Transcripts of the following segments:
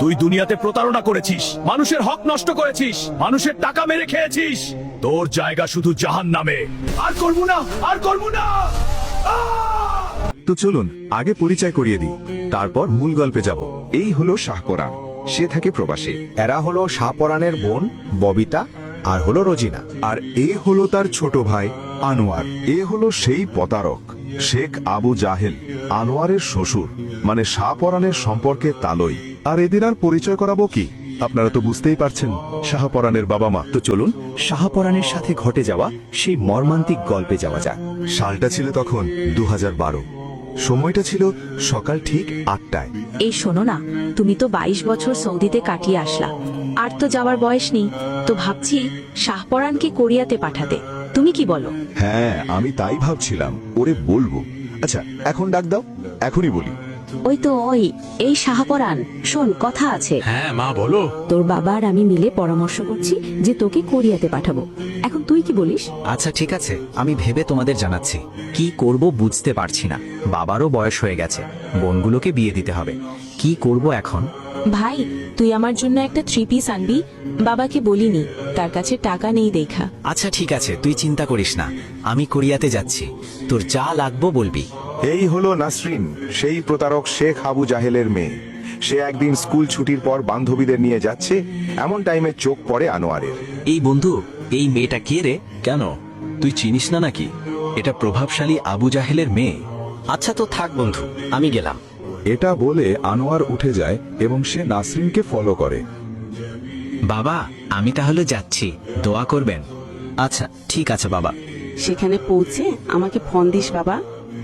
তুই দুনিয়াতে প্রতারণা করেছিস, মানুষের হক নষ্ট করেছিস, মানুষের টাকা মেরে খেয়েছিস। তোর জায়গা শুধু জাহান্নামে। আর করবো না, আর করবো না। তো চলুন আগে পরিচয় করিয়ে দিই, তারপর মূল গল্পে যাব। এই হলো শাহপরাণ, সে থাকে প্রবাসী। এরা হলো শাহপরাণের বোন ববিতা আর হলো রোজিনা। আর এ হলো তার ছোট ভাই আনোয়ার। এ হলো সেই প্রতারক শেখ আবু জাহেল, আনোয়ারের শ্বশুর, মানে শাহপরাণের সম্পর্কে তালই। আর এদের আর পরিচয় করাবো কি, আপনারা তো বুঝতেই পারছেন শাহপরাণের বাবা মা। তো চলুন শাহপরাণের সাথে ঘটে যাওয়া সেই মর্মান্তিক গল্পে যাওয়া যাক। সালটা ছিল তখন 2012। সময়টা ছিল সকাল ঠিক 8টায়। এই শোনো না, তুমি তো 22 বছর সৌদিতে কাটিয়ে আসলা, আর তো যাওয়ার বয়স নেই। তো ভাবছি শাহপরাণকে কোরিয়াতে পাঠাতে, তুমি কি বলো? হ্যাঁ, আমি তাই ভাবছিলাম, ওরে বলবো। আচ্ছা এখন ডাক দাও, এখনই বলি। ওই তো ওই, এই শাহপরাণ, শোন কথা আছে। হ্যাঁ মা বলো। তোর বাবা আর আমি মিলে পরামর্শ করছি যে তোকে কোরিয়াতে পাঠাবো। এখন তুই কি বলিস? আচ্ছা ঠিক আছে, আমি ভেবে তোমাদের জানাচ্ছি। কি করব বুঝতে পারছি না, বাবারও বয়স হয়ে গেছে, বোনগুলোকে বিয়ে দিতে হবে। কি করব এখন? ভাই, তুই আমার জন্য একটা 3 পিস আনবি। বাবাকে বলিনি, তার কাছে টাকা নেই দেখা। আচ্ছা ঠিক আছে, তুই চিন্তা করিস না, আমি কোরিয়াতে যাচ্ছি, তোর যা লাগবো বলবি। এই হলো নাসরিন, সেই প্রতারক শেখ আবু জাহেলের মেয়ে। সে একদিন স্কুল ছুটির পর বান্ধবীদের নিয়ে যাচ্ছে, এমন টাইমে চোখ পড়ে আনোয়ারের। এই বন্ধু, এই মেয়েটা কে রে? কেন, তুই চিনিস না নাকি? এটা প্রভাবশালী আবু জাহেলের মেয়ে। আচ্ছা তো থাক বন্ধু, আমি গেলাম। এটা বলে আনোয়ার উঠে যায় এবং সে নাসরিনকে ফলো করে। বাবা, আমি তাহলে যাচ্ছি, দোয়া করবেন। আচ্ছা ঠিক আছে বাবা। সেখানে পৌঁছে আমাকে ফোন দিস বাবা।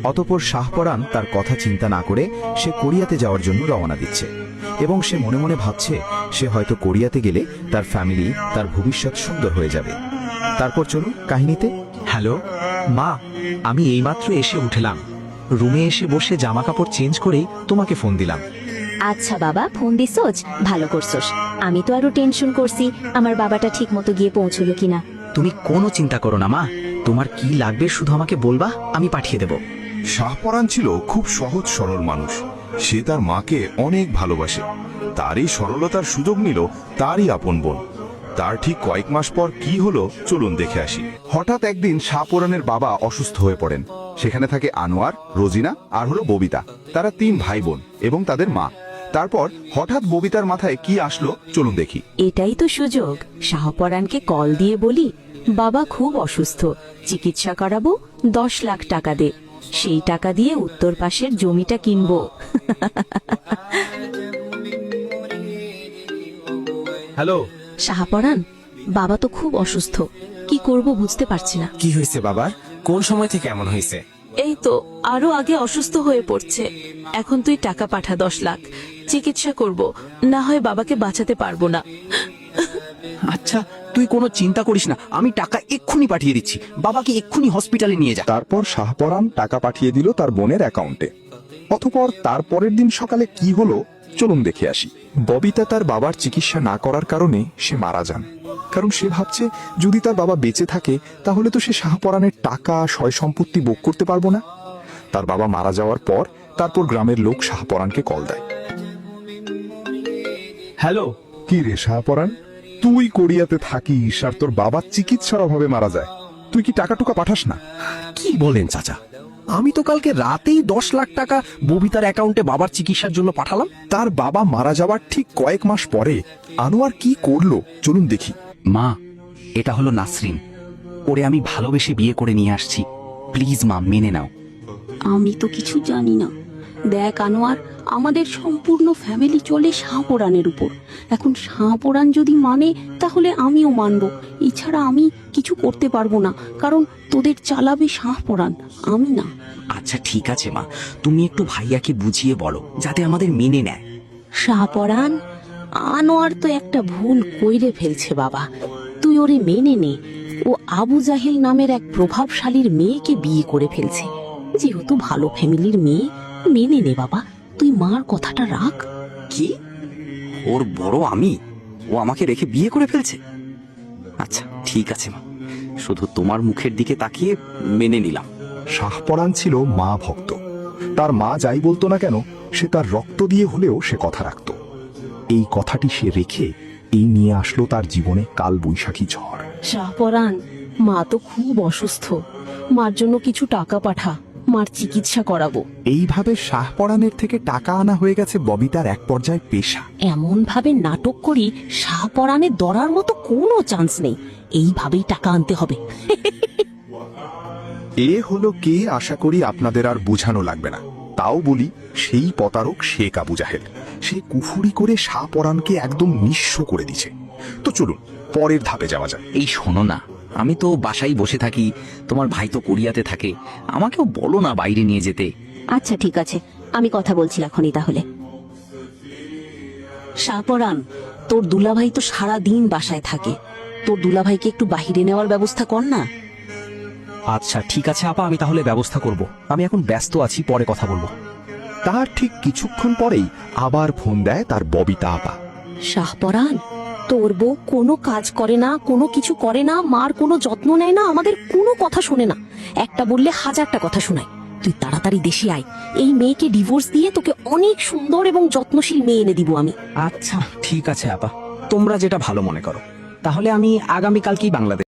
অতঃপর শাহপরাণ তার কথা চিন্তা না করে সে কোরিয়াতে যাওয়ার জন্য রওনা দিচ্ছে, এবং সে মনে মনে ভাবছে সে হয়তো কোরিয়াতে গেলে তার ফ্যামিলি, তার ভবিষ্যৎ সুন্দর হয়ে যাবে। তারপর চলুন কাহিনীতে। হ্যালো মা, আমি এইমাত্র এসে উঠলাম, রুমে এসে বসে জামা কাপড় চেঞ্জ করেই তোমাকে ফোন দিলাম। আচ্ছা বাবা, ফোন দিছোস, ভালো করছোস। আমি তো আরো টেনশন করছি আমার বাবাটা ঠিক মতো গিয়ে পৌঁছলো কিনা। তুমি কোনো চিন্তা করো না মা, তোমার কি লাগবে শুধু আমাকে বলবা, আমি পাঠিয়ে দেব। শাহপরাণ ছিল খুব সহজ সরল মানুষ। সে তার মাকে অনেক ভালোবাসে। তারই সরলতার সুযোগ নিল তারই আপন বোন। তার ঠিক কয়েক মাস পর কি হলো চলুন দেখে আসি। হঠাৎ একদিন শাহপরাণের বাবা অসুস্থ হয়ে পড়েন। সেখানে থাকে আনোয়ার, রোজিনা আর হলো ববিতা। তারা 3 ভাই বোন এবং তাদের মা। তারপর হঠাৎ ববিতার মাথায় কি আসলো চলুন দেখি। এটাই তো সুযোগ, শাহপরাণকে কল দিয়ে বলি বাবা খুব অসুস্থ, চিকিৎসা করাবো, 10 লাখ টাকা দে। সেই টাকা দিয়ে উত্তর পাশের জমিটা কিনবো। হ্যালো। শাহপরাণ, বাবা তো খুব অসুস্থ, কি করব বুঝতে পারছি না। কি হয়েছে বাবার? কোন সময় থেকে এমন হয়েছে? এই তো আরো আগে অসুস্থ হয়ে পড়ছে। এখন তুই টাকা পাঠা 10 লাখ, চিকিৎসা করব, না হয় বাবাকে বাঁচাতে পারবো না। আচ্ছা তুই কোনো চিন্তা করিস না, আমি টাকা এক্ষুনি পাঠিয়ে দিচ্ছি, বাবাকে এক্ষুনি হসপিটালে নিয়ে যা। তারপর শাহপরাণ টাকা পাঠিয়ে দিল তার বোনের অ্যাকাউন্টে। অতঃপর তার পরের দিন সকালে কি হলো চলুন দেখে আসি। ববিতা তার বাবার চিকিৎসা না করার কারণে সে মারা যান। কারণ সে ভাবছে যদি তার বাবা বেঁচে থাকে তাহলে তো সে শাহপরাণের টাকা, সয় সম্পত্তি ভোগ করতে পারবো না। তার বাবা মারা যাওয়ার পর তারপর গ্রামের লোক শাহপরাণকে কল দেয়। হ্যালো। কি রে শাহপরাণ, তুই কোরিয়াতে থাকিস আর তোর বাবা চিকিৎসার অভাবে মারা যায়, তুই কি টাকা টুকা পাঠাস না? কি বলেন চাচা, আমি তো কালকে রাতেই 10 লাখ টাকা ববিতার অ্যাকাউন্টে বাবার চিকিৎসার জন্য পাঠালাম। তার বাবা মারা যাওয়ার ঠিক কয়েক মাস পরে আনোয়ার কি করলো চলুন দেখি। মা, এটা হলো নাসরিন, ওরে আমি ভালোবেসে বিয়ে করে নিয়ে আসছি, প্লিজ মা মেনে নাও। আমি তো কিছু জানি না। দেখ আনোয়ার, আমাদের সম্পূর্ণ ফ্যামিলি চলে শাহপরাণের উপর। এখন শাহপরাণ যদি মানে তাহলে আমিও মানব, এছাড়া আমি কিছু করতে পারবো না, কারণ তোদের চালাবে শাহপরাণ, আমি না। আচ্ছা ঠিক আছে মা, তুমি একটু ভাইয়াকে বুঝিয়ে বলো যাতে আমাদের মেনে নেয়। শাহপরাণ, আনোয়ার তো একটা ভুল কইরে ফেলছে বাবা, তুই ওরে মেনে নে। ও আবু জাহেল নামের এক প্রভাবশালীর মেয়েকে বিয়ে করে ফেলছে। যেহেতু ভালো ফ্যামিলির মেয়ে, মেনে নে বাবা, তুই মার কথাটা রাখ। কি, ওর বড় আমি, ও আমাকে রেখে বিয়ে করে ফেলছে? আচ্ছা ঠিক আছে মা, শুধু তোমার মুখের দিকে তাকিয়ে মেনে নিলাম। শাহপরাণ ছিল মা ভক্ত। তার মা যাই বলতো না কেন সে তার রক্ত দিয়ে হলেও সে কথা রাখত। এই কথাটি সে রেখে এই নিয়ে আসলো তার জীবনে কাল বৈশাখী ঝড়। শাহপরান, মা তো খুব অসুস্থ, মার জন্য কিছু টাকা পাঠা, মার চিকিৎসা করাবো। এইভাবে শাহপরানের থেকে টাকা আনা হয়ে গেছে ববিতার এক পর্যায়ে পেশা। এমন ভাবে নাটক করি শাহপরানে ধরার মতো কোনো চান্স নেই। এইভাবেই টাকা আনতে হবে। এ হলো কে আশা করি আপনাদের আর বোঝানো লাগবে না। তাও বলি, সেই প্রতারক শেখ আবু জাহেল। সে কুফুরি করে শাহপরানকে একদম নিঃস্ব করে দিছে। তো চলুন পরের ধাপে যাওয়া যাক। এই শোনো না, আমি তো বাসায় বসে থাকি, তোমার ভাই তো কোরিয়াতে থাকে, আমাকেও বলো না বাইরে নিয়ে যেতে। আচ্ছা ঠিক আছে, আমি কথা বলছি এখনই তাহলে। শাহপরান, তোর দুলাভাই তো সারা দিন বাসায় থাকে, তোর দুলাভাইকে একটু বাহিরে নেওয়ার ব্যবস্থা কর না। আচ্ছা ঠিক আছে আপা, আমি তাহলে ব্যবস্থা করব। আমি এখন ব্যস্ত আছি, পরে কথা বলবো। তার ঠিক কিছুক্ষণ পরেই আবার ফোন দেয় তার ববিতা আপা। শাহপরান, তোর বউ কোনো কাজ করে না, কোনো কিছু করে না, মার কোনো যত্ন নেয় না, আমাদের কোনো কথা শোনে না, একটা বললে হাজারটা কথা শোনায়। তুই তাড়াতাড়ি দেশে আয়, এই মেয়েকে ডিভোর্স দিয়ে তোকে অনেক সুন্দর এবং যত্নশীল মেয়ে এনে দিব আমি। আচ্ছা ঠিক আছে আপা, তোমরা যেটা ভালো মনে করো। তাহলে আমি আগামীকালকেই বাংলাদেশ